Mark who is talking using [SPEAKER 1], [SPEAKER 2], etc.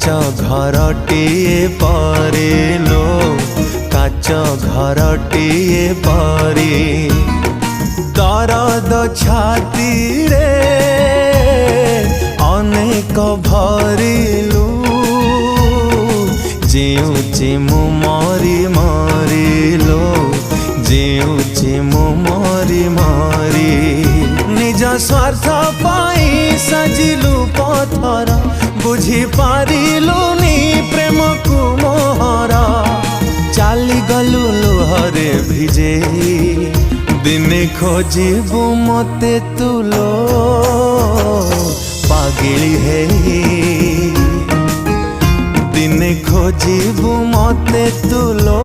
[SPEAKER 1] काच घरटिए परिलो काच घरटिए परी दरद छाती रे अनेक भरिलु जेउची मु मरी मरिलो जेउची मु मरी मरी निज स्वार्थ पाई सजिलु पथर बुझी पारिलुनी प्रेम को मोहरा चाली गलु लुहरे भिजे दिने खोजिबु मते तुलो पागिली है दिने खोजिबु मते तुलो।